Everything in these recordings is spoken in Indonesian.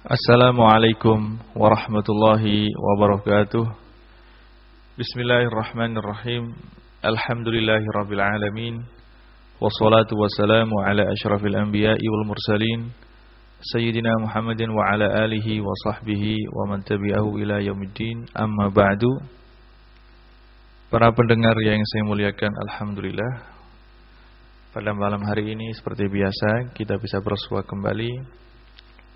Assalamualaikum warahmatullahi wabarakatuh. Bismillahirrahmanirrahim. Alhamdulillahirabbil alamin. Wassalatu wassalamu ala asyrafil anbiya'i wal mursalin Sayyidina Muhammadin wa ala alihi wa sahbihi wa man tabi'ahu ila yaumiddin. Amma ba'du. Para pendengar yang saya muliakan, alhamdulillah, pada malam hari ini seperti biasa kita bisa bersua kembali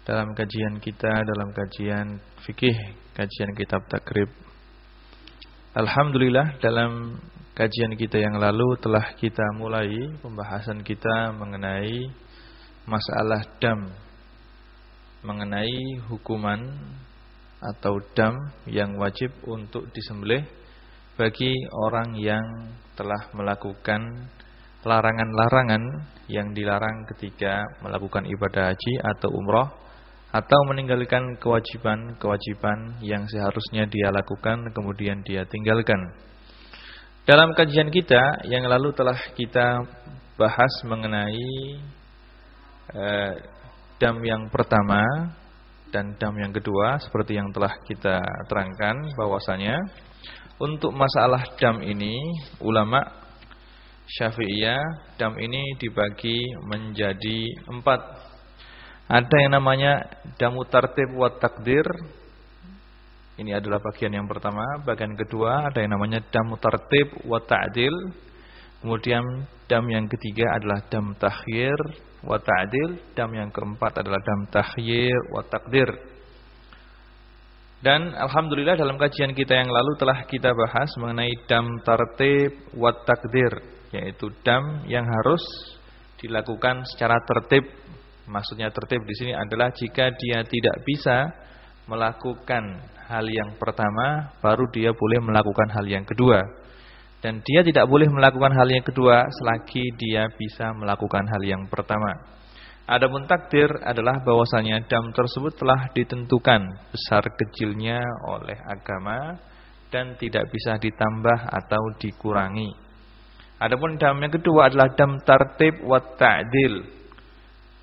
dalam kajian kita, dalam kajian fikih, kajian kitab takrib. Alhamdulillah, dalam kajian kita yang lalu telah kita mulai pembahasan kita mengenai masalah dam, mengenai hukuman atau dam yang wajib untuk disembelih bagi orang yang telah melakukan larangan-larangan yang dilarang ketika melakukan ibadah haji atau umrah, atau meninggalkan kewajiban-kewajiban yang seharusnya dia lakukan kemudian dia tinggalkan. Dalam kajian kita yang lalu telah kita bahas mengenai dam yang pertama dan dam yang kedua. Seperti yang telah kita terangkan bahwasanya untuk masalah dam ini ulama Syafi'iyah dam ini dibagi menjadi 4. Ada yang namanya damu tartib wa takdir. Ini adalah bagian yang pertama. Bagian kedua ada yang namanya damu tartib wa ta'dil. Kemudian dam yang ketiga adalah dam takhyir wa ta'dil. Dam yang keempat adalah dam takhyir wa takdir. Dan alhamdulillah dalam kajian kita yang lalu telah kita bahas mengenai dam tartib wa takdir, yaitu dam yang harus dilakukan secara tertib. Maksudnya tertib di sini adalah jika dia tidak bisa melakukan hal yang pertama, baru dia boleh melakukan hal yang kedua. Dan dia tidak boleh melakukan hal yang kedua selagi dia bisa melakukan hal yang pertama. Adapun takdir adalah bahwasanya dam tersebut telah ditentukan besar kecilnya oleh agama dan tidak bisa ditambah atau dikurangi. Adapun dam yang kedua adalah dam tartib wa ta'dil.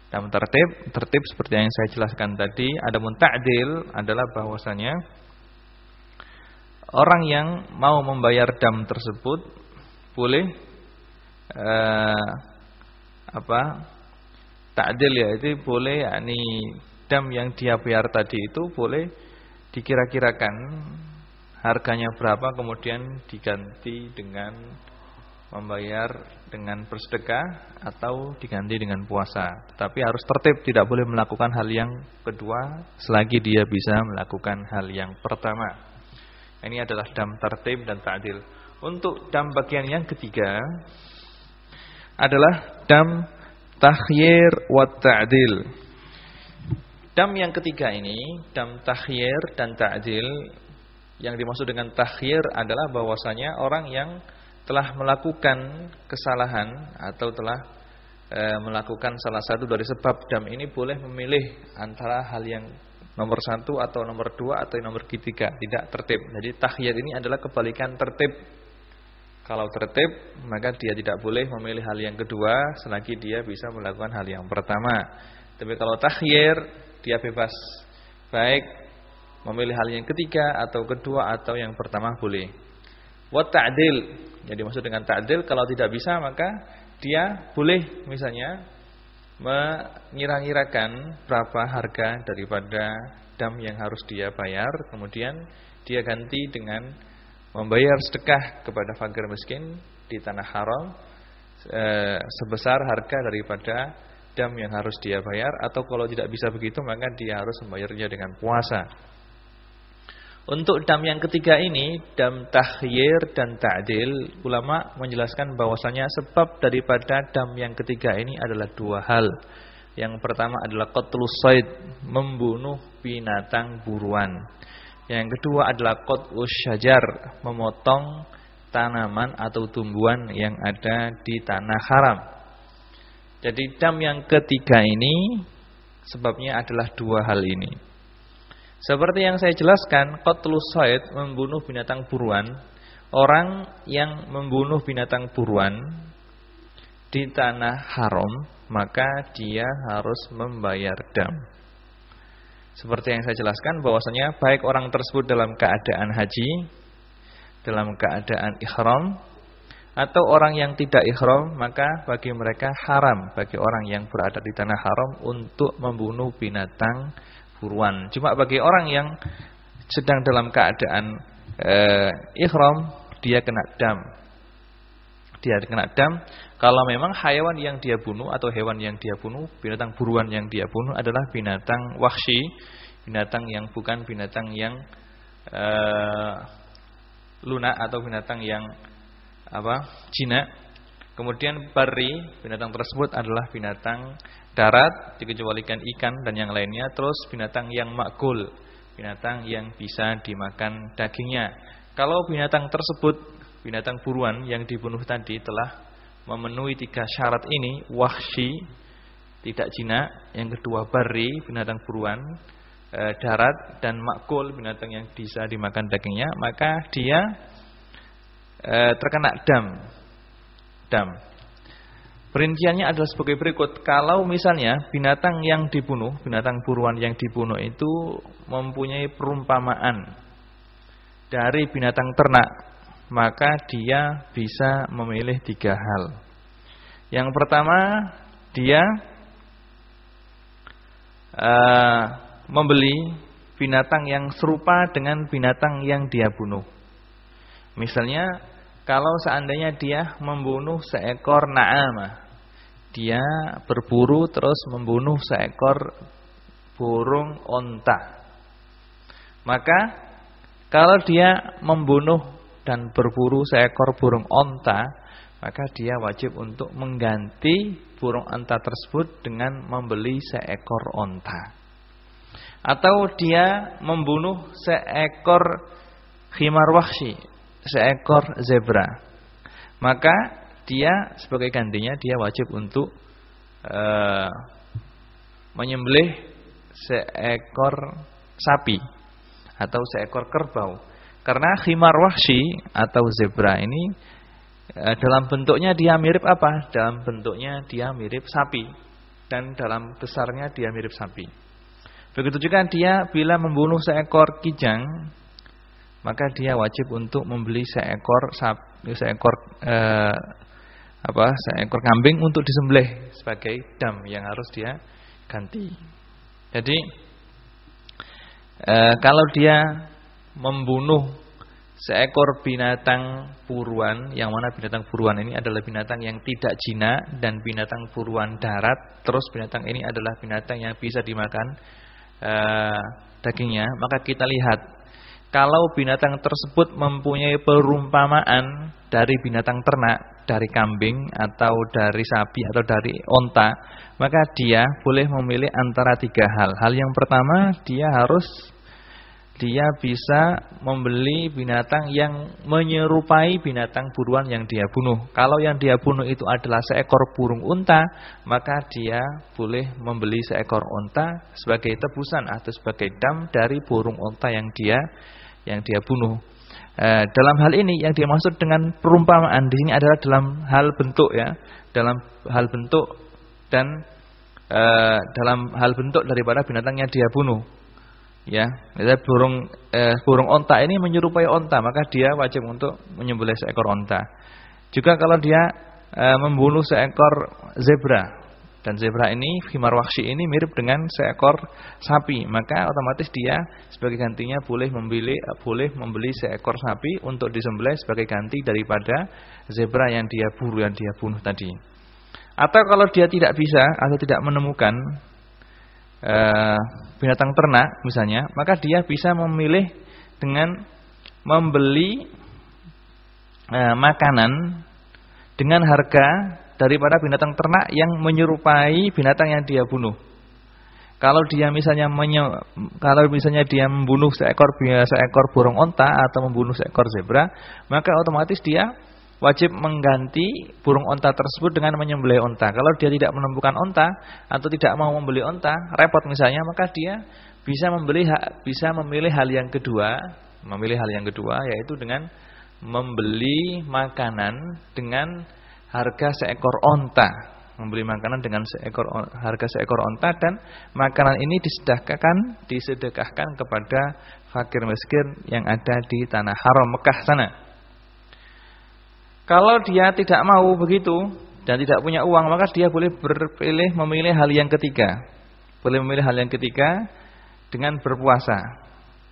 Dam tertib seperti yang saya jelaskan tadi. Adapun ta'dil adalah bahwasanya orang yang mau membayar dam tersebut boleh ta'dil, yaitu boleh yakni dam yang dia bayar tadi itu boleh dikira-kirakan harganya berapa, kemudian diganti dengan membayar dengan bersedekah atau diganti dengan puasa. Tetapi harus tertib, tidak boleh melakukan hal yang kedua selagi dia bisa melakukan hal yang pertama. Ini adalah dam tertib dan ta'dil. Untuk dam bagian yang ketiga adalah dam takhyir wa ta'dil. Dam yang ketiga ini, dam takhyir dan ta'dil, yang dimaksud dengan takhyir adalah bahwasanya orang yang telah melakukan kesalahan atau telah melakukan salah satu dari sebab dam ini boleh memilih antara hal yang nomor 1 atau nomor 2 atau nomor 3, tidak tertib. Jadi takhyir ini adalah kebalikan tertib. Kalau tertib maka dia tidak boleh memilih hal yang kedua selagi dia bisa melakukan hal yang pertama. Tapi kalau takhyir dia bebas, baik memilih hal yang ketiga atau kedua atau yang pertama boleh. Wa ta'dil, yang dimaksud dengan ta'dil, kalau tidak bisa maka dia boleh misalnya mengira-ngirakan berapa harga daripada dam yang harus dia bayar, kemudian dia ganti dengan membayar sedekah kepada fakir miskin di tanah haram sebesar harga daripada dam yang harus dia bayar, atau kalau tidak bisa begitu maka dia harus membayarnya dengan puasa. Untuk dam yang ketiga ini, dam takhyir dan ta'dil, ulama menjelaskan bahwasanya sebab daripada dam yang ketiga ini adalah 2 hal. Yang pertama adalah qatlus sayd, membunuh binatang buruan. Yang kedua adalah qat'us syajar, memotong tanaman atau tumbuhan yang ada di tanah haram. Jadi dam yang ketiga ini sebabnya adalah 2 hal ini. Seperti yang saya jelaskan, qatlus sayd, membunuh binatang buruan. Orang yang membunuh binatang buruan di tanah haram, maka dia harus membayar dam. Seperti yang saya jelaskan bahwasanya baik orang tersebut dalam keadaan haji, dalam keadaan ihram, atau orang yang tidak ihram, maka bagi mereka haram, bagi orang yang berada di tanah haram untuk membunuh binatang buruan. Cuma bagi orang yang sedang dalam keadaan ihram, dia kena dam. Dia kena dam kalau memang hayawan yang dia bunuh atau hewan yang dia bunuh, binatang buruan yang dia bunuh adalah binatang wahsy, binatang yang bukan binatang yang lunak atau binatang yang jinak. Kemudian bari, binatang tersebut adalah binatang darat, dikecualikan ikan dan yang lainnya. Terus binatang yang makul, binatang yang bisa dimakan dagingnya. Kalau binatang tersebut, binatang buruan yang dibunuh tadi telah memenuhi 3 syarat ini, wahsy, tidak jinak, yang kedua bari, binatang buruan darat, dan makul, binatang yang bisa dimakan dagingnya, maka dia terkena dam. Perinciannya adalah sebagai berikut. Kalau misalnya binatang yang dibunuh, binatang buruan yang dibunuh itu mempunyai perumpamaan dari binatang ternak, maka dia bisa memilih 3 hal. Yang pertama, dia membeli binatang yang serupa dengan binatang yang dia bunuh. Misalnya, kalau seandainya dia membunuh seekor na'amah, dia berburu terus membunuh seekor burung onta, maka kalau dia membunuh dan berburu seekor burung onta, maka dia wajib untuk mengganti burung onta tersebut dengan membeli seekor onta. Atau dia membunuh seekor khimar wahsy, seekor zebra, maka dia sebagai gantinya dia wajib untuk menyembelih seekor sapi atau seekor kerbau. Karena khimar wahsy atau zebra ini dalam bentuknya dia mirip apa? Dalam bentuknya dia mirip sapi, dan dalam besarnya dia mirip sapi. Begitu juga dia bila membunuh seekor kijang, maka dia wajib untuk membeli seekor kambing untuk disembelih sebagai dam yang harus dia ganti. Jadi kalau dia membunuh seekor binatang buruan, yang mana binatang buruan ini adalah binatang yang tidak jinak dan binatang buruan darat, terus binatang ini adalah binatang yang bisa dimakan dagingnya, maka kita lihat kalau binatang tersebut mempunyai perumpamaan dari binatang ternak, dari kambing atau dari sapi atau dari onta, maka dia boleh memilih antara 3 hal. Hal yang pertama, dia bisa membeli binatang yang menyerupai binatang buruan yang dia bunuh. Kalau yang dia bunuh itu adalah seekor burung unta, maka dia boleh membeli seekor unta sebagai tebusan atau sebagai dam dari burung unta yang dia bunuh. Dalam hal ini yang dimaksud dengan perumpamaan di sini adalah dalam hal bentuk, ya, dalam hal bentuk dan dalam hal bentuk daripada binatang yang dia bunuh. Ya, burung onta ini menyerupai onta, maka dia wajib untuk menyembelih seekor onta. Juga kalau dia membunuh seekor zebra, dan zebra ini, khimar wahsy ini mirip dengan seekor sapi, maka otomatis dia sebagai gantinya boleh membeli seekor sapi untuk disembelih sebagai ganti daripada zebra yang dia bunuh tadi. Atau kalau dia tidak bisa atau tidak menemukan binatang ternak misalnya, maka dia bisa memilih dengan membeli makanan dengan harga daripada binatang ternak yang menyerupai binatang yang dia bunuh. Kalau misalnya dia membunuh seekor burung onta atau membunuh seekor zebra, maka otomatis dia wajib mengganti burung onta tersebut dengan menyembelih onta. Kalau dia tidak menemukan onta atau tidak mau membeli onta, repot misalnya, maka dia bisa memilih hal yang kedua, yaitu dengan membeli makanan dengan harga seekor onta. membeli makanan dengan harga seekor unta, dan makanan ini disedekahkan kepada fakir miskin yang ada di tanah haram Mekah sana. Kalau dia tidak mau begitu dan tidak punya uang, maka dia boleh memilih hal yang ketiga. Boleh memilih hal yang ketiga dengan berpuasa.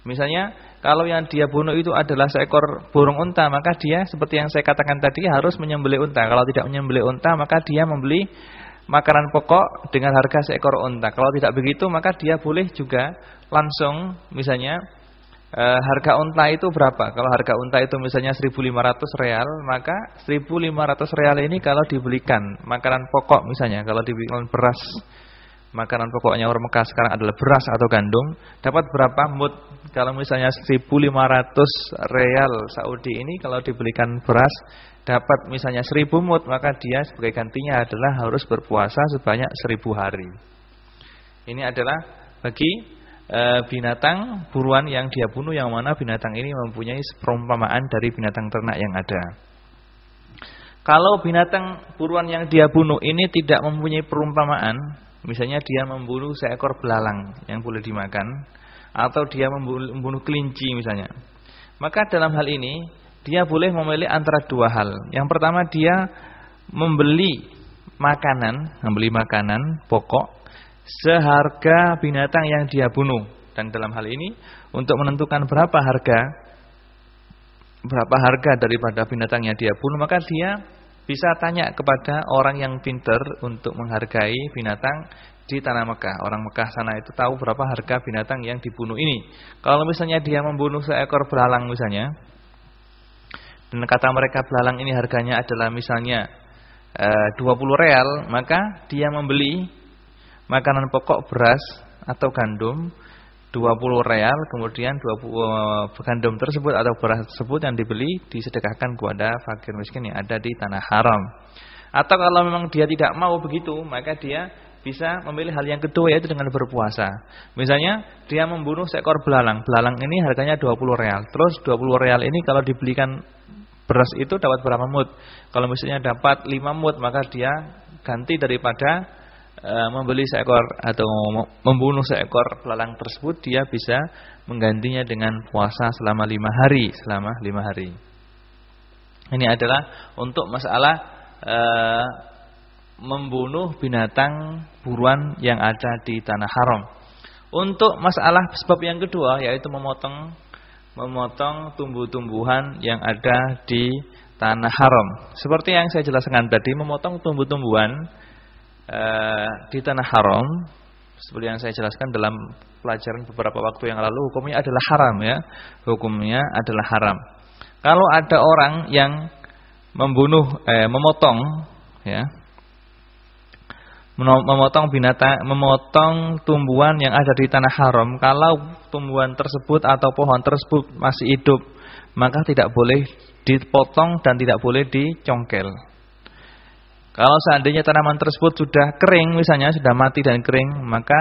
Misalnya kalau yang dia bunuh itu adalah seekor burung unta, maka dia seperti yang saya katakan tadi harus menyembelih unta. Kalau tidak menyembelih unta, maka dia membeli makanan pokok dengan harga seekor unta. Kalau tidak begitu, maka dia boleh juga langsung, misalnya harga unta itu berapa? Kalau harga unta itu misalnya 1.500 real, maka 1.500 real ini kalau dibelikan makanan pokok, misalnya kalau dibelikan beras, makanan pokoknya orang Mekah sekarang adalah beras atau gandum, dapat berapa mud? Kalau misalnya 1.500 real Saudi ini kalau dibelikan beras dapat misalnya 1.000 mud, maka dia sebagai gantinya adalah harus berpuasa sebanyak 1.000 hari. Ini adalah bagi binatang buruan yang dia bunuh, yang mana binatang ini mempunyai perumpamaan dari binatang ternak yang ada. Kalau binatang buruan yang dia bunuh ini tidak mempunyai perumpamaan, misalnya dia membunuh seekor belalang yang boleh dimakan, atau dia membunuh kelinci misalnya, maka dalam hal ini dia boleh memilih antara dua hal. Yang pertama, dia membeli makanan pokok seharga binatang yang dia bunuh. Dan dalam hal ini untuk menentukan berapa harga daripada binatang yang dia bunuh, maka dia bisa tanya kepada orang yang pintar untuk menghargai binatang di tanah Mekah. Orang Mekah sana itu tahu berapa harga binatang yang dibunuh ini. Kalau misalnya dia membunuh seekor belalang misalnya, dan kata mereka belalang ini harganya adalah misalnya 20 real, maka dia membeli makanan pokok beras atau gandum 20 real, kemudian 20 gandum tersebut atau beras tersebut yang dibeli disedekahkan kepada fakir miskin yang ada di tanah haram. Atau kalau memang dia tidak mau begitu, maka dia bisa memilih hal yang kedua, yaitu dengan berpuasa. Misalnya dia membunuh seekor belalang. Belalang ini harganya 20 real. Terus 20 real ini kalau dibelikan beras itu dapat berapa mud? Kalau misalnya dapat 5 mud, maka dia ganti daripada membeli seekor atau membunuh seekor belalang tersebut, dia bisa menggantinya dengan puasa selama 5 hari. Ini adalah untuk masalah membunuh binatang buruan yang ada di tanah haram. Untuk masalah sebab yang kedua, yaitu memotong tumbuh-tumbuhan yang ada di tanah haram. Seperti yang saya jelaskan tadi, memotong tumbuh-tumbuhan di tanah haram, seperti yang saya jelaskan dalam pelajaran beberapa waktu yang lalu, hukumnya adalah haram ya. Hukumnya adalah haram. Kalau ada orang yang memotong tumbuhan yang ada di tanah haram, kalau tumbuhan tersebut atau pohon tersebut masih hidup, maka tidak boleh dipotong dan tidak boleh dicongkel. Kalau seandainya tanaman tersebut sudah kering, misalnya sudah mati dan kering, maka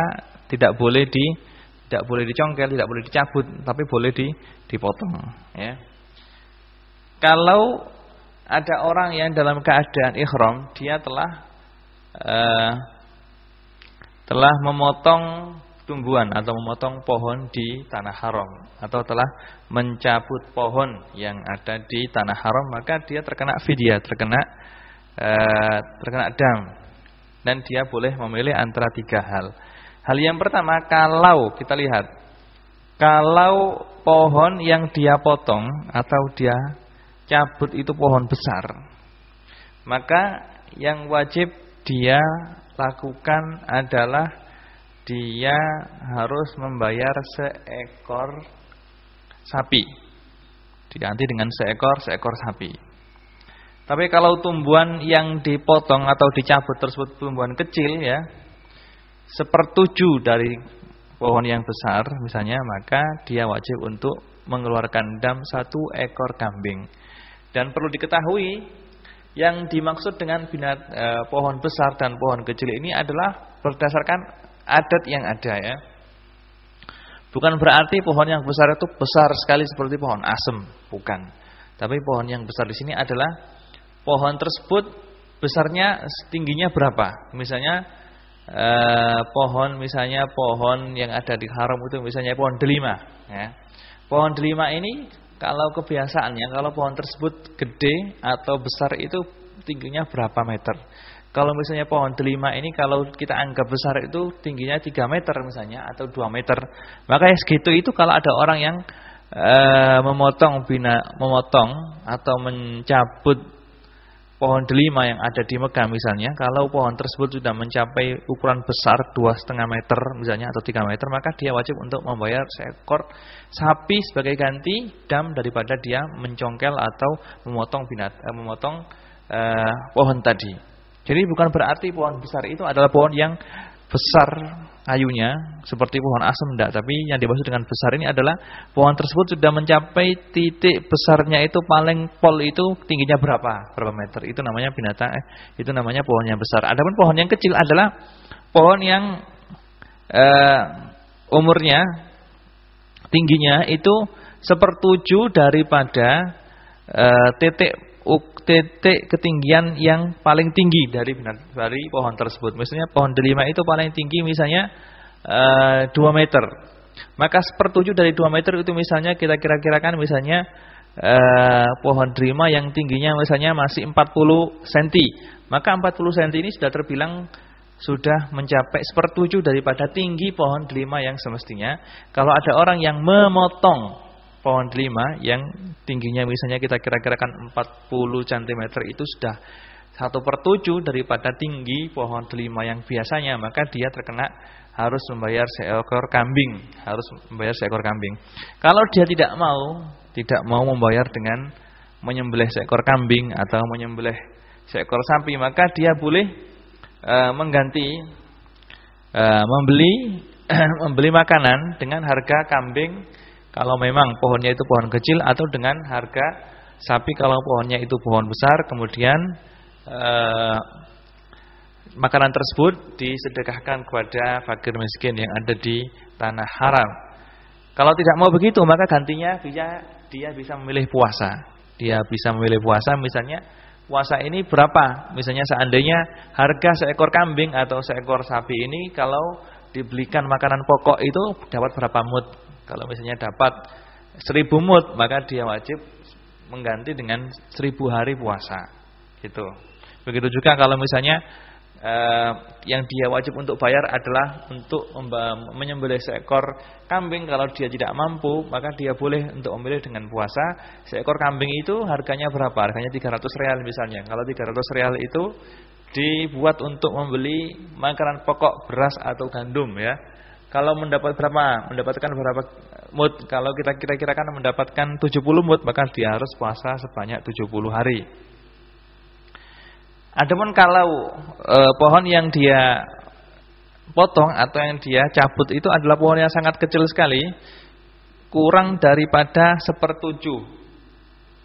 tidak boleh dicongkel, tidak boleh dicabut, tapi boleh dipotong ya. Kalau ada orang yang dalam keadaan ihram, dia telah memotong tumbuhan atau memotong pohon di tanah haram, atau telah mencabut pohon yang ada di tanah haram, maka dia terkena fidyah, terkena dam, dan dia boleh memilih antara 3 hal. Hal yang pertama, kalau kita lihat, kalau pohon yang dia potong atau dia cabut itu pohon besar, maka yang wajib dia lakukan adalah dia harus membayar seekor sapi, diganti dengan seekor sapi. Tapi kalau tumbuhan yang dipotong atau dicabut tersebut tumbuhan kecil ya, 1/7 dari pohon yang besar misalnya, maka dia wajib untuk mengeluarkan dam 1 ekor kambing. Dan perlu diketahui, yang dimaksud dengan pohon besar dan pohon kecil ini adalah berdasarkan adat yang ada ya. Bukan berarti pohon yang besar itu besar sekali seperti pohon asem, bukan. Tapi pohon yang besar di sini adalah pohon tersebut besarnya, tingginya berapa. Misalnya pohon yang ada di haram itu misalnya pohon delima ya. Pohon delima ini kalau kebiasaannya kalau pohon tersebut gede atau besar itu tingginya berapa meter. Kalau misalnya pohon delima ini kalau kita anggap besar itu tingginya 3 meter misalnya atau 2 meter. Maka segitu itu kalau ada orang yang memotong atau mencabut pohon delima yang ada di Mekah misalnya, kalau pohon tersebut sudah mencapai ukuran besar 2,5 meter misalnya atau 3 meter, maka dia wajib untuk membayar seekor sapi sebagai ganti dam daripada dia mencongkel atau memotong pohon tadi. Jadi bukan berarti pohon besar itu adalah pohon yang besar kayunya seperti pohon asem, enggak, tapi yang dimaksud dengan besar ini adalah pohon tersebut sudah mencapai titik besarnya itu paling pol itu tingginya berapa meter. Itu namanya itu namanya pohon yang besar. Adapun pohon yang kecil adalah pohon yang umurnya tingginya itu 1/7 daripada titik ketinggian yang paling tinggi dari pohon tersebut. Misalnya pohon delima itu paling tinggi misalnya 2 meter. Maka 1/7 dari 2 meter itu misalnya kita kira-kirakan misalnya pohon delima yang tingginya misalnya masih 40 cm. Maka 40 cm ini sudah terbilang sudah mencapai 1/7 daripada tinggi pohon delima yang semestinya. Kalau ada orang yang memotong pohon delima yang tingginya misalnya kita kira-kirakan 40 cm itu sudah 1/7 daripada tinggi pohon delima yang biasanya, maka dia terkena harus membayar seekor kambing, Kalau dia tidak mau membayar dengan menyembelih seekor kambing atau menyembelih seekor sapi, maka dia boleh membeli makanan dengan harga kambing kalau memang pohonnya itu pohon kecil, atau dengan harga sapi kalau pohonnya itu pohon besar. Kemudian makanan tersebut disedekahkan kepada fakir miskin yang ada di tanah haram. Kalau tidak mau begitu, maka gantinya dia bisa memilih puasa. Misalnya puasa ini berapa? Misalnya seandainya harga seekor kambing atau seekor sapi ini kalau dibelikan makanan pokok itu dapat berapa mud? Kalau misalnya dapat 1000 mud, maka dia wajib mengganti dengan 1000 hari puasa. Gitu. Begitu juga kalau misalnya yang dia wajib untuk bayar adalah untuk menyembelih seekor kambing. Kalau dia tidak mampu, maka dia boleh untuk memilih dengan puasa. Seekor kambing itu harganya berapa? Harganya 300 real misalnya. Kalau 300 real itu dibuat untuk membeli makanan pokok beras atau gandum ya. Kalau mendapatkan berapa mud? Kalau kita kira-kirakan mendapatkan 70 mud, maka dia harus puasa sebanyak 70 hari. Adapun kalau pohon yang dia potong atau yang dia cabut itu adalah pohon yang sangat kecil sekali, kurang daripada 1/7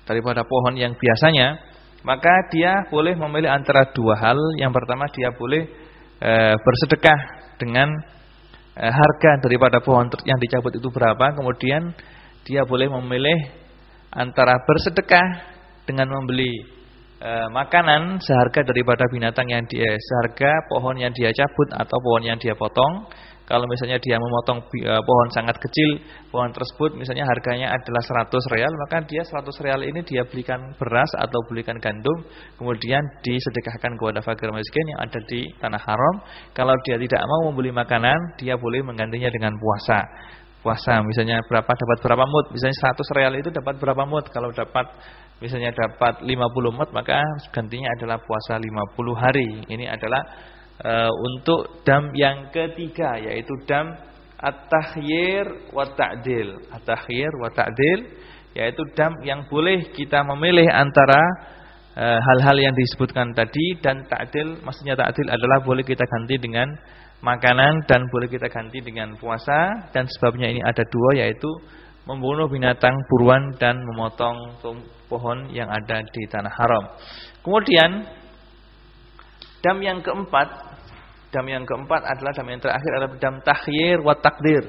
daripada pohon yang biasanya, maka dia boleh memilih antara dua hal. Yang pertama, dia boleh bersedekah dengan harga daripada pohon yang dicabut itu berapa. Kemudian dia boleh memilih antara bersedekah dengan membeli makanan seharga daripada binatang yang seharga pohon yang dia cabut atau pohon yang dia potong. Kalau misalnya dia memotong pohon sangat kecil, pohon tersebut misalnya harganya adalah 100 real, maka dia 100 real ini dia belikan beras atau belikan gandum, kemudian disedekahkan kepada fakir miskin yang ada di tanah haram. Kalau dia tidak mau membeli makanan, dia boleh menggantinya dengan puasa. Puasa misalnya dapat berapa mud? Misalnya 100 real itu dapat berapa mud? Kalau misalnya dapat 50 mud, maka gantinya adalah puasa 50 hari. Ini adalah untuk dam yang ketiga, yaitu dam at-takhyir wa ta'dil. At-takhyir wa ta'dil yaitu dam yang boleh kita memilih antara hal-hal yang disebutkan tadi, dan ta'dil, maksudnya ta'dil adalah boleh kita ganti dengan makanan dan boleh kita ganti dengan puasa. Dan sebabnya ini ada dua, yaitu membunuh binatang buruan dan memotong pohon yang ada di tanah haram. Kemudian dam yang keempat adalah dam yang terakhir adalah dam takhyir wa takdir.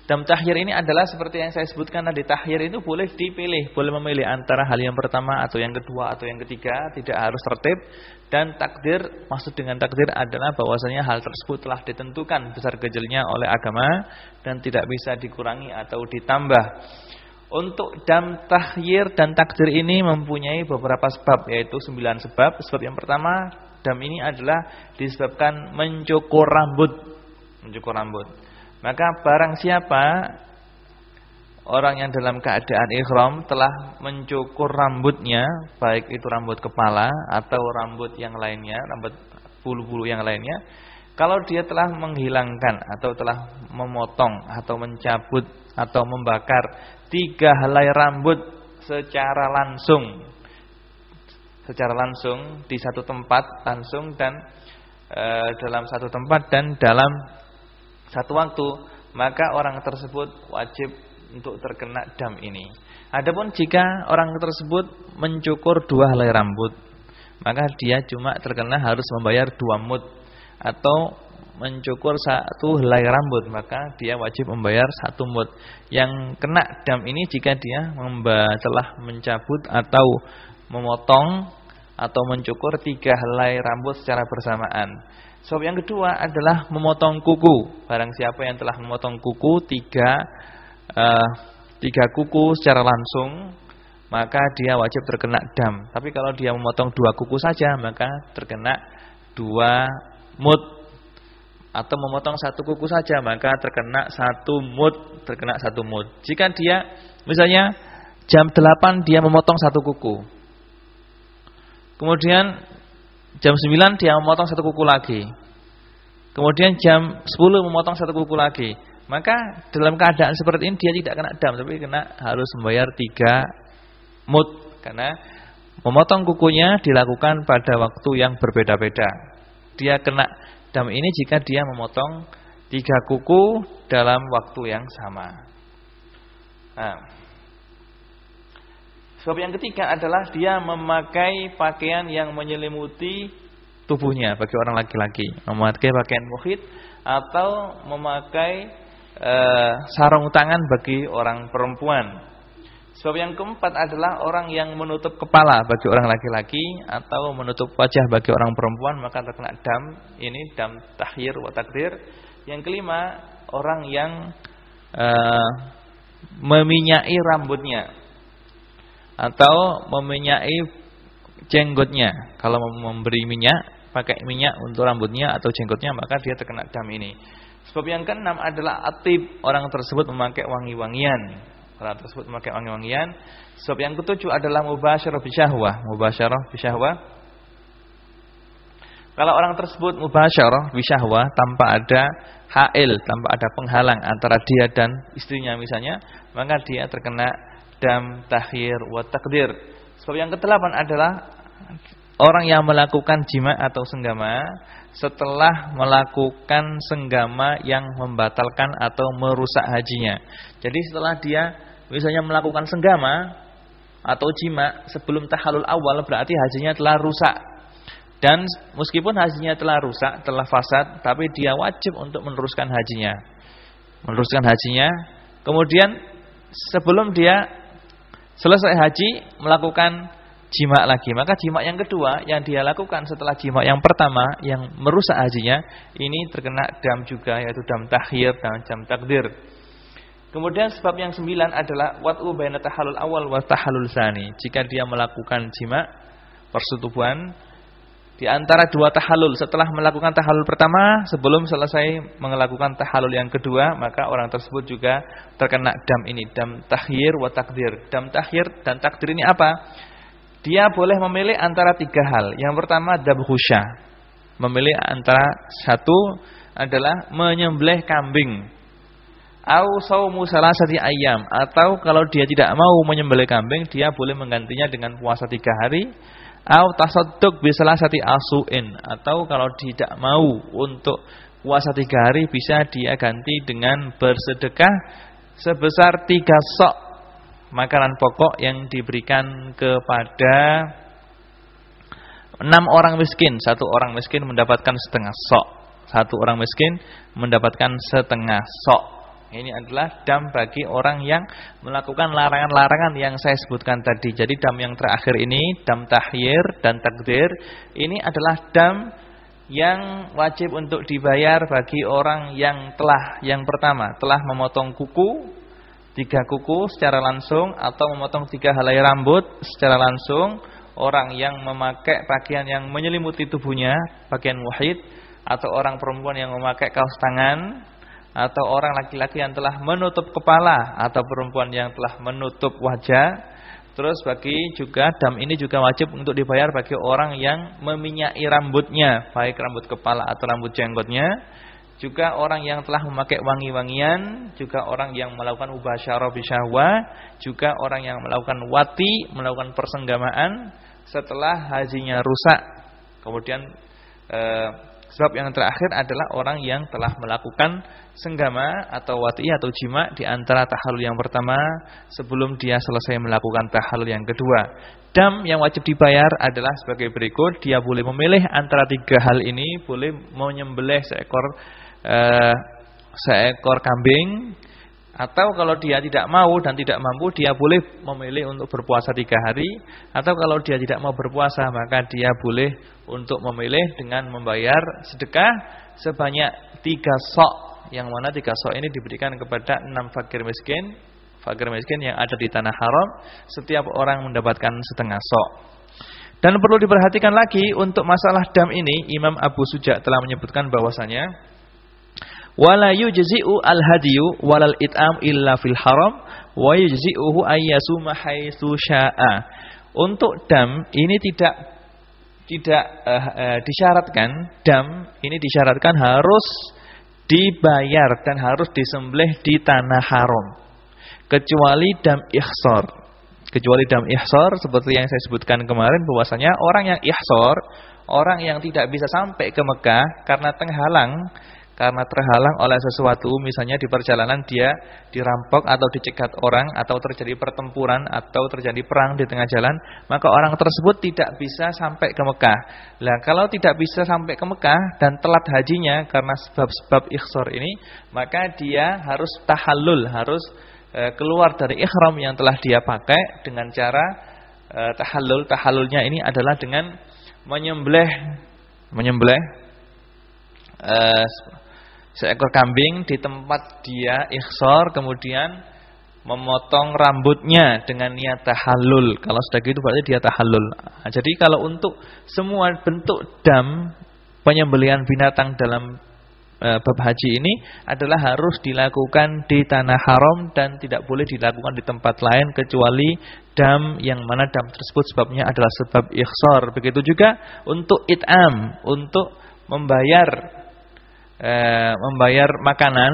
Dam tahyir ini adalah seperti yang saya sebutkan tadi, tahyir itu boleh dipilih, boleh memilih antara hal yang pertama atau yang kedua atau yang ketiga, tidak harus tertib. Dan takdir, maksud dengan takdir adalah bahwasanya hal tersebut telah ditentukan besar kecilnya oleh agama dan tidak bisa dikurangi atau ditambah. Untuk dam tahyir dan takdir ini mempunyai beberapa sebab, yaitu 9 sebab. Sebab yang pertama, dam ini adalah disebabkan mencukur rambut. Mencukur rambut. Maka barang siapa orang yang dalam keadaan ihram telah mencukur rambutnya, baik itu rambut kepala atau rambut yang lainnya, rambut bulu-bulu yang lainnya, kalau dia telah menghilangkan atau telah memotong atau mencabut atau membakar 3 helai rambut secara langsung di satu tempat langsung dan dalam satu tempat dan dalam satu waktu, maka orang tersebut wajib untuk terkena dam ini. Adapun jika orang tersebut mencukur 2 helai rambut, maka dia cuma terkena harus membayar 2 mud, atau mencukur 1 helai rambut, maka dia wajib membayar 1 mud. Yang kena dam ini jika dia telah mencabut atau memotong atau mencukur 3 helai rambut secara bersamaan. Sebab yang kedua adalah memotong kuku. Barang siapa yang telah memotong kuku 3 kuku secara langsung, maka dia wajib terkena dam. Tapi kalau dia memotong 2 kuku saja, maka terkena 2 mud. Atau memotong 1 kuku saja, maka terkena 1 mud, Jika dia misalnya jam 8 dia memotong 1 kuku, kemudian jam 9 dia memotong 1 kuku lagi, kemudian jam 10 memotong 1 kuku lagi, maka dalam keadaan seperti ini dia tidak kena dam, tapi harus membayar 3 mud, karena memotong kukunya dilakukan pada waktu yang berbeda-beda. Dia kena dam ini jika dia memotong 3 kuku dalam waktu yang sama. Sebab yang ketiga adalah dia memakai pakaian yang menyelimuti tubuhnya bagi orang laki-laki, memakai pakaian mukhit atau memakai sarung tangan bagi orang perempuan. Sebab yang keempat adalah orang yang menutup kepala bagi orang laki-laki atau menutup wajah bagi orang perempuan, maka terkena dam. Ini dam tahyir wa takdir. Yang kelima, orang yang meminyai rambutnya atau meminyai jenggotnya. Kalau memberi minyak, pakai minyak untuk rambutnya atau jenggotnya, maka dia terkena dam ini. Sebab yang keenam adalah atib, orang tersebut memakai wangi-wangian. Sebab yang ketujuh adalah mubasyarah bisyahwah. Kalau orang tersebut mubasyarah bisyahwah tanpa ada hail, tanpa ada penghalang antara dia dan istrinya misalnya, maka dia terkena dam tahyir wa takdir. Sebab yang kedelapan adalah orang yang melakukan jima atau senggama setelah melakukan senggama yang membatalkan atau merusak hajinya. Jadi setelah dia misalnya melakukan senggama atau jima sebelum tahallul awal, berarti hajinya telah rusak. Dan meskipun hajinya telah rusak, telah fasad, tapi dia wajib untuk meneruskan hajinya. Kemudian sebelum dia selesai haji melakukan jima lagi, maka jima yang kedua yang dia lakukan setelah jima yang pertama yang merusak hajinya, ini terkena dam juga, yaitu dam tahyir dan dam takdir. Kemudian sebab yang 9 adalah wat'u baina tahallul awal wa tahallul tsani. Jika dia melakukan jima, persetubuhan di antara 2 tahallul, setelah melakukan tahallul pertama sebelum selesai melakukan tahallul yang kedua, maka orang tersebut juga terkena dam ini, dam tahyir wa takdir. Dam tahyir dan takdir ini apa? Dia boleh memilih antara 3 hal. Yang pertama dabhusya, memilih antara 1 adalah menyembelih kambing, au saumu salasati ayyam, atau kalau dia tidak mau menyembelih kambing, dia boleh menggantinya dengan puasa 3 hari, au tasadduq bi salasati asuin, atau kalau tidak mau untuk puasa 3 hari, bisa dia ganti dengan bersedekah sebesar 3 sok makanan pokok yang diberikan kepada 6 orang miskin. 1 orang miskin mendapatkan setengah sok. 1 orang miskin mendapatkan setengah sok. Ini adalah dam bagi orang yang melakukan larangan-larangan yang saya sebutkan tadi. Jadi dam yang terakhir ini, dam tahyir dan takdir, ini adalah dam yang wajib untuk dibayar bagi orang yang pertama telah memotong kuku, 3 kuku secara langsung, atau memotong 3 helai rambut secara langsung, orang yang memakai pakaian yang menyelimuti tubuhnya, pakaian muhid, atau orang perempuan yang memakai kaos tangan, atau orang laki-laki yang telah menutup kepala, atau perempuan yang telah menutup wajah. Terus bagi juga dam ini juga wajib untuk dibayar bagi orang yang meminyaki rambutnya, baik rambut kepala atau rambut jenggotnya. Juga orang yang telah memakai wangi-wangian, juga orang yang melakukan mubasyarah bisyahwah, juga orang yang melakukan wati, melakukan persenggamaan setelah hajinya rusak. Kemudian sebab yang terakhir adalah orang yang telah melakukan senggama atau wati atau jima di antara tahallul yang pertama sebelum dia selesai melakukan tahallul yang kedua. Dam yang wajib dibayar adalah sebagai berikut. Dia boleh memilih antara 3 hal ini. Boleh menyembelih seekor kambing, atau kalau dia tidak mau dan tidak mampu, dia boleh memilih untuk berpuasa 3 hari. Atau kalau dia tidak mau berpuasa, maka dia boleh untuk memilih dengan membayar sedekah sebanyak 3 sok, yang mana 3 sok ini diberikan kepada 6 fakir miskin yang ada di tanah haram. Setiap orang mendapatkan setengah sok. Dan perlu diperhatikan lagi untuk masalah dam ini, Imam Abu Suja telah menyebutkan bahwasanya wala yujzi'u al-hadiyu walal it'am illa fil haram wa yujzi'uhu ayyasuma haitsu syaa. Untuk dam ini tidak disyaratkan, dam ini disyaratkan harus dibayar dan harus disembelih di tanah haram, kecuali dam ihsar. Kecuali dam ihsar seperti yang saya sebutkan kemarin, bahwasanya orang yang ihsar, orang yang tidak bisa sampai ke Mekah karena terhalang oleh sesuatu, misalnya di perjalanan dia dirampok atau dicegat orang, atau terjadi pertempuran atau terjadi perang di tengah jalan, maka orang tersebut tidak bisa sampai ke Mekah. Nah, kalau tidak bisa sampai ke Mekah dan telat hajinya karena sebab-sebab ihsar ini, maka dia harus tahallul, harus keluar dari ihram yang telah dia pakai dengan cara tahallul. Tahallulnya ini adalah dengan menyembelih seekor kambing di tempat dia ihsar, kemudian memotong rambutnya dengan niat tahallul. Kalau sudah gitu berarti dia tahallul. Jadi kalau untuk semua bentuk dam, penyembelihan binatang dalam bab haji ini adalah harus dilakukan di tanah haram dan tidak boleh dilakukan di tempat lain kecuali dam yang mana dam tersebut sebabnya adalah sebab ihsar. Begitu juga untuk it'am, untuk membayar makanan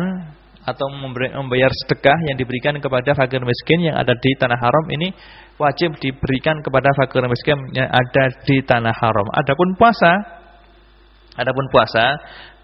atau membayar sedekah yang diberikan kepada fakir miskin yang ada di tanah haram, ini wajib diberikan kepada fakir miskin yang ada di tanah haram. Adapun puasa,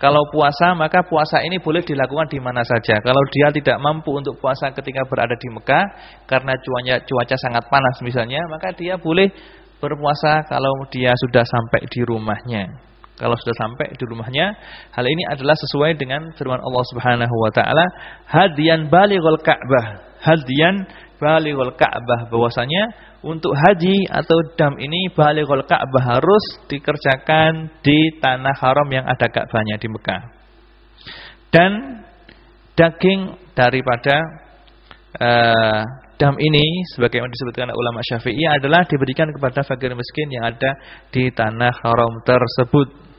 kalau puasa maka puasa ini boleh dilakukan di mana saja. Kalau dia tidak mampu untuk puasa ketika berada di Mekah karena cuaca sangat panas misalnya, maka dia boleh berpuasa kalau dia sudah sampai di rumahnya. Kalau sudah sampai di rumahnya, hal ini adalah sesuai dengan firman Allah Subhanahu wa taala, hadiyan balighul Ka'bah. Hadiyan balighul Ka'bah, bahwasanya untuk haji atau dam ini balighul Ka'bah harus dikerjakan di tanah haram yang ada Ka'bahnya di Mekah. Dan daging daripada dam ini sebagaimana disebutkan oleh ulama Syafi'i adalah diberikan kepada fakir miskin yang ada di tanah haram tersebut.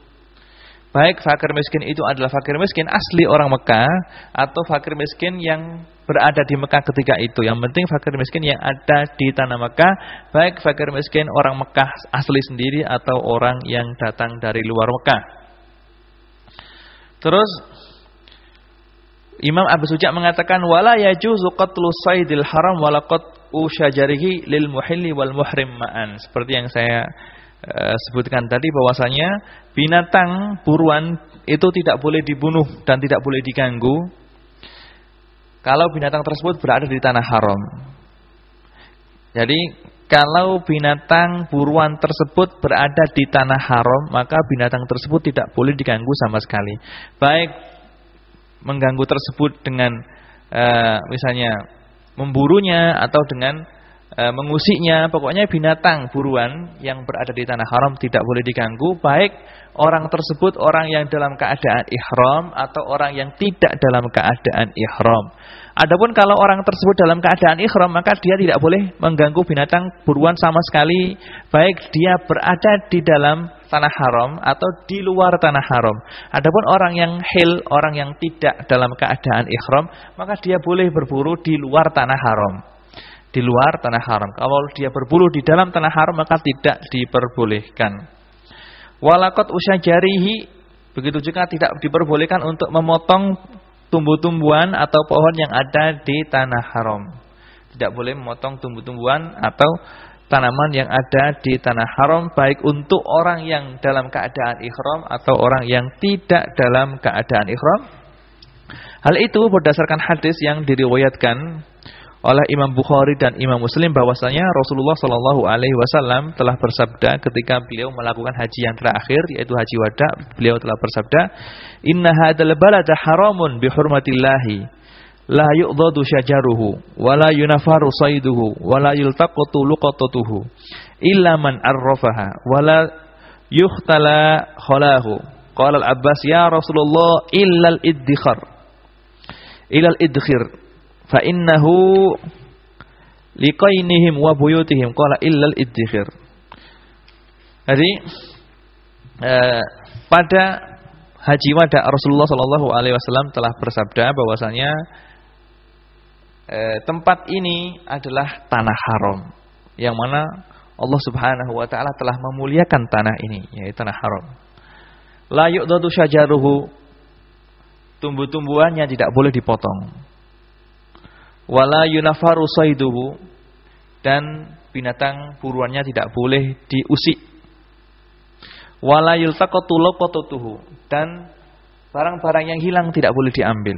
Baik fakir miskin itu adalah fakir miskin asli orang Mekah atau fakir miskin yang berada di Mekah ketika itu. Yang penting fakir miskin yang ada di tanah Mekah, baik fakir miskin orang Mekah asli sendiri atau orang yang datang dari luar Mekah. Terus Imam Abu Suja mengatakan wala yajuzu qatlu saydil haram wala qat'u syajarihi lil muhilli wal muhrim ma'an. Seperti yang saya sebutkan tadi, bahwasanya binatang buruan itu tidak boleh dibunuh dan tidak boleh diganggu kalau binatang tersebut berada di tanah haram. Jadi kalau binatang buruan tersebut berada di tanah haram, maka binatang tersebut tidak boleh diganggu sama sekali. Baik mengganggu tersebut dengan misalnya memburunya atau dengan mengusiknya, pokoknya binatang buruan yang berada di tanah haram tidak boleh diganggu, baik orang tersebut orang yang dalam keadaan ihram atau orang yang tidak dalam keadaan ihram. Adapun kalau orang tersebut dalam keadaan ihram, maka dia tidak boleh mengganggu binatang buruan sama sekali, baik dia berada di dalam tanah haram atau di luar tanah haram. Adapun orang yang hil, orang yang tidak dalam keadaan ihram, maka dia boleh berburu di luar tanah haram. Di luar tanah haram. Kalau dia berburu di dalam tanah haram, maka tidak diperbolehkan. Walaqat usyajarihi, begitu juga tidak diperbolehkan untuk memotong tumbuh-tumbuhan atau pohon yang ada di tanah haram. Tidak boleh memotong tumbuh-tumbuhan atau tanaman yang ada di tanah haram, baik untuk orang yang dalam keadaan ihram atau orang yang tidak dalam keadaan ihram. Hal itu berdasarkan hadis yang diriwayatkan oleh Imam Bukhari dan Imam Muslim bahwasanya Rasulullah Shallallahu Alaihi Wasallam telah bersabda ketika beliau melakukan haji yang terakhir, yaitu haji wada, beliau telah bersabda, Inna hadal balada haramun bihurmatillahi, la yu'dhadu syajaruhu, wa la yunafaru sayduhu, wa la yultaqatu luqatatuhu, illa man arrafaha, wa la yukhtala khalahu. Qala al-Abbas, ya Rasulullah, illa al-iddikhar, illa al-idkhir. Fa innahu liqainihim wa buyutihim qala illal iddikhir. Jadi pada haji wada Rasulullah sallallahu alaihi wasallam telah bersabda bahwasanya tempat ini adalah tanah haram yang mana Allah Subhanahu wa taala telah memuliakan tanah ini, yaitu tanah haram. La yu'dadu syajaruhu, tumbuh-tumbuhannya tidak boleh dipotong. Wala yunafaru sayduhu, dan binatang buruannya tidak boleh diusik. Wala yultaqatu luqatatuhu, dan barang-barang yang hilang tidak boleh diambil.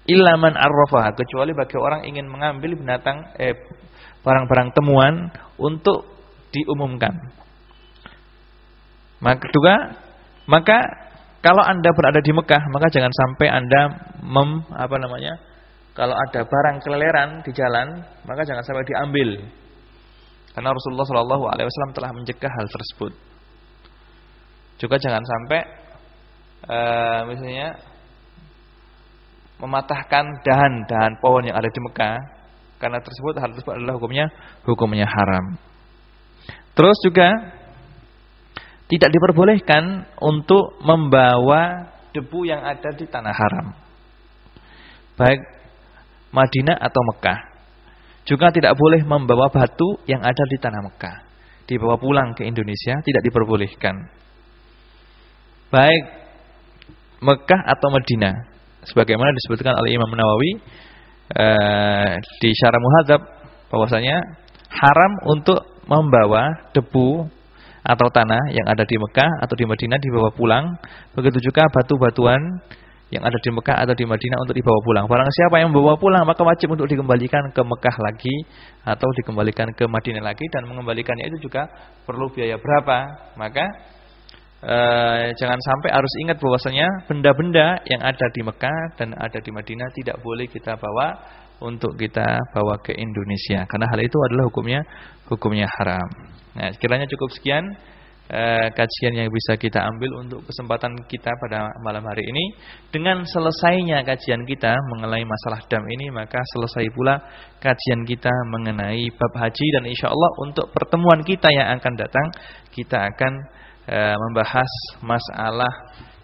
Illa man arrafaha, kecuali bagi orang ingin mengambil binatang barang-barang temuan untuk diumumkan. Maka kalau Anda berada di Mekah, maka jangan sampai Anda kalau ada barang keleleran di jalan, maka jangan sampai diambil. Karena Rasulullah Shallallahu Alaihi Wasallam telah mencegah hal tersebut. Juga jangan sampai, misalnya, mematahkan dahan-dahan pohon yang ada di Mekah, karena hal tersebut adalah hukumnya haram. Terus juga tidak diperbolehkan untuk membawa debu yang ada di tanah haram, baik Madinah atau Mekah. Juga tidak boleh membawa batu yang ada di tanah Mekah, dibawa pulang ke Indonesia, tidak diperbolehkan. Baik Mekah atau Madinah, sebagaimana disebutkan oleh Imam Nawawi di Syarah Muhadzab, bahwasanya haram untuk membawa debu atau tanah yang ada di Mekah atau di Madinah dibawa pulang. Begitu juga batu-batuan yang ada di Mekah atau di Madinah untuk dibawa pulang. Barang siapa yang membawa pulang, maka wajib untuk dikembalikan ke Mekah lagi atau dikembalikan ke Madinah lagi, dan mengembalikannya itu juga perlu biaya berapa. Maka jangan sampai, harus ingat bahwasanya benda-benda yang ada di Mekah dan ada di Madinah tidak boleh kita bawa untuk kita bawa ke Indonesia, karena hal itu adalah hukumnya haram. Nah, sekiranya cukup sekian kajian yang bisa kita ambil untuk kesempatan kita pada malam hari ini. Dengan selesainya kajian kita mengenai masalah dam ini, maka selesai pula kajian kita mengenai bab haji, dan insyaallah untuk pertemuan kita yang akan datang kita akan membahas masalah,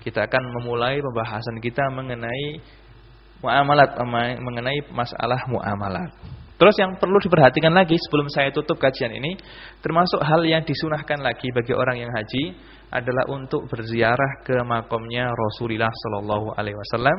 kita akan memulai pembahasan kita mengenai muamalat, mengenai masalah muamalat. Terus yang perlu diperhatikan lagi sebelum saya tutup kajian ini, termasuk hal yang disunahkan lagi bagi orang yang haji adalah untuk berziarah ke makamnya Rasulullah Sallallahu Alaihi Wasallam.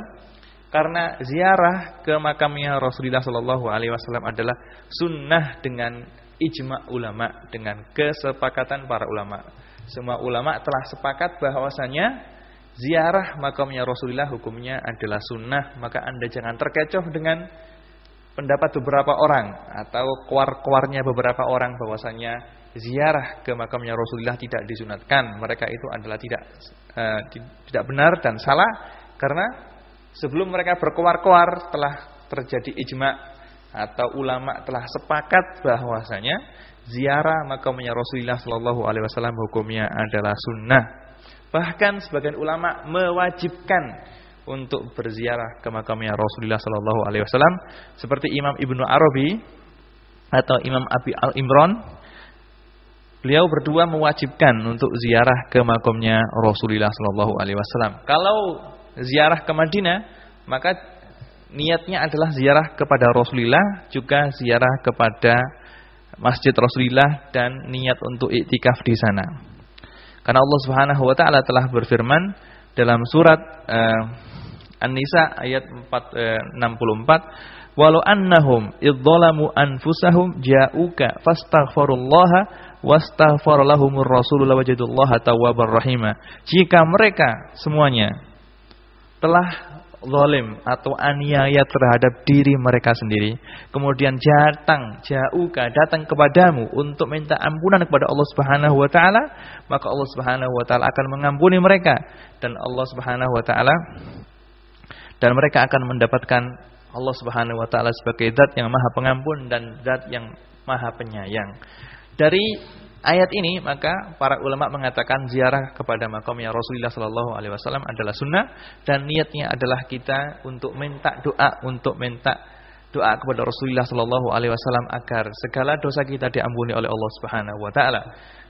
Karena ziarah ke makamnya Rasulullah Sallallahu Alaihi Wasallam adalah sunnah dengan ijma' ulama, dengan kesepakatan para ulama. Semua ulama telah sepakat bahwasanya ziarah makamnya Rasulullah hukumnya adalah sunnah. Maka Anda jangan terkecoh dengan pendapat beberapa orang atau keluar-keluarnya beberapa orang bahwasanya ziarah ke makamnya Rasulullah tidak disunatkan. Mereka itu adalah tidak benar dan salah, karena Sebelum mereka berkoar-koar telah terjadi ijma' atau ulama telah sepakat bahwasanya ziarah makamnya Rasulullah sallallahu alaihi wasallam hukumnya adalah sunnah. Bahkan sebagian ulama mewajibkan untuk berziarah ke makamnya Rasulullah sallallahu alaihi wasallam seperti Imam Ibnu Arabi atau Imam Abi Al-Imran. Beliau berdua mewajibkan untuk ziarah ke makamnya Rasulullah sallallahu alaihi wasallam. Kalau ziarah ke Madinah, maka niatnya adalah ziarah kepada Rasulullah, juga ziarah kepada Masjid Rasulullah dan niat untuk iktikaf di sana. Karena Allah Subhanahu wa taala telah berfirman dalam surat An-Nisa ayat 64, "Walau annahum idzalamu anfusahum ja'uka fastaghfirullaha wastaghfara lahumur rasul lawajadullaha tawwabar rahima." Jika mereka semuanya telah zalim atau aniaya terhadap diri mereka sendiri, kemudian datang kepadamu untuk minta ampunan kepada Allah Subhanahu wa taala, maka Allah Subhanahu wa taala akan mengampuni mereka dan Allah Subhanahu wa taala dan mereka akan mendapatkan Allah Subhanahu wa taala sebagai zat yang Maha Pengampun dan zat yang Maha Penyayang. Dari ayat ini maka para ulama mengatakan ziarah kepada makamnya Rasulullah sallallahu alaihi wasallam adalah sunnah dan niatnya adalah kita untuk minta doa kepada Rasulullah sallallahu alaihi wasallam agar segala dosa kita diampuni oleh Allah Subhanahu wa taala.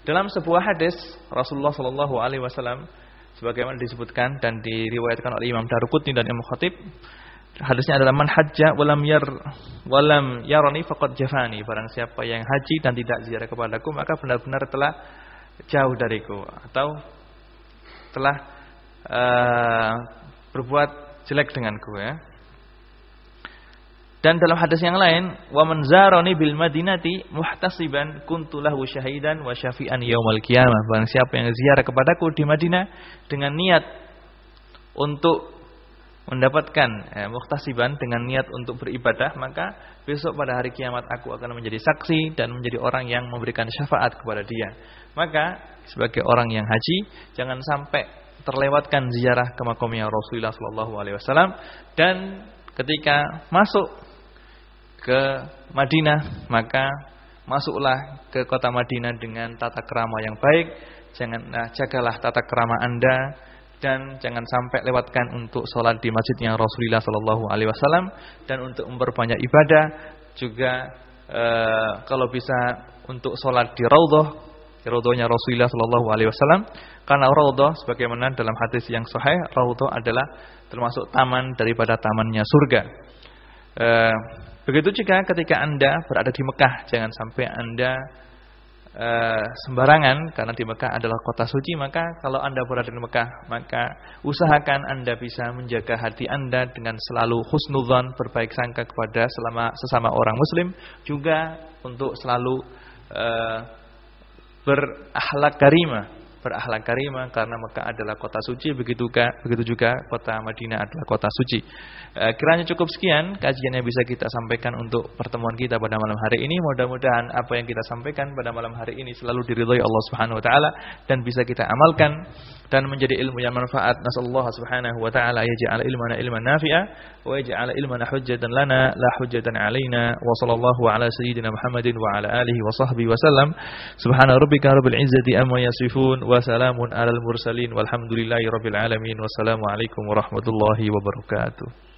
Dalam sebuah hadis Rasulullah sallallahu alaihi wasallam sebagaimana disebutkan dan diriwayatkan oleh Imam Daruqutni dan Imam Khatib, hadisnya adalah man hajja walam yarani faqad jafani. Barang siapa yang haji dan tidak ziarah kepadaku maka benar-benar telah jauh dariku atau telah berbuat jelek denganku ya. Dan dalam hadis yang lain, wa man zarani bil madinati muhtasiban kuntu lahu syahidan wa syafi'an yaumil qiyamah. Barang siapa yang ziarah kepadaku di Madinah dengan niat untuk mendapatkan muhtasiban dengan niat untuk beribadah, maka besok pada hari kiamat aku akan menjadi saksi dan menjadi orang yang memberikan syafaat kepada dia. Maka sebagai orang yang haji jangan sampai terlewatkan ziarah ke makamnya Rasulullah sallallahu alaihi wasallam, dan ketika masuk ke Madinah maka masuklah ke kota Madinah dengan tata krama yang baik. Jagalah tata krama Anda dan jangan sampai lewatkan untuk sholat di masjidnya Rasulullah sallallahu alaihi wasallam, dan untuk memperbanyak ibadah juga kalau bisa untuk sholat di raudhahnya Rasulullah sallallahu alaihi wasallam, karena raudhah sebagaimana dalam hadis yang sahih, raudhah adalah termasuk taman daripada tamannya surga. Begitu juga ketika Anda berada di Mekah, jangan sampai Anda sembarangan, karena di Mekah adalah kota suci. Maka kalau Anda berada di Mekah, maka usahakan Anda bisa menjaga hati Anda dengan selalu husnudzan, berbaik sangka kepada sesama orang muslim, juga untuk selalu berakhlak karimah karena Mekah adalah kota suci, begitu juga kota Madinah adalah kota suci. Kiranya cukup sekian kajian yang bisa kita sampaikan untuk pertemuan kita pada malam hari ini. Mudah-mudahan apa yang kita sampaikan pada malam hari ini selalu diridhai Allah Subhanahu wa taala dan bisa kita amalkan dan menjadi ilmu yang manfaat. Nasallahu subhanahu wa ta'ala yaj'al ilmana ilman nafi'a wa yaj'al ilmana hujjatan lana la hujjatan 'alaina wa sallallahu ala sayyidina Muhammadin wa ala alihi wa sahbihi wa sallam. Subhana rabbika rabbil izzati amma yasifun wa salamun alal mursalin walhamdulillahi rabbil alamin. Wassalamu alaikum warahmatullahi wabarakatuh.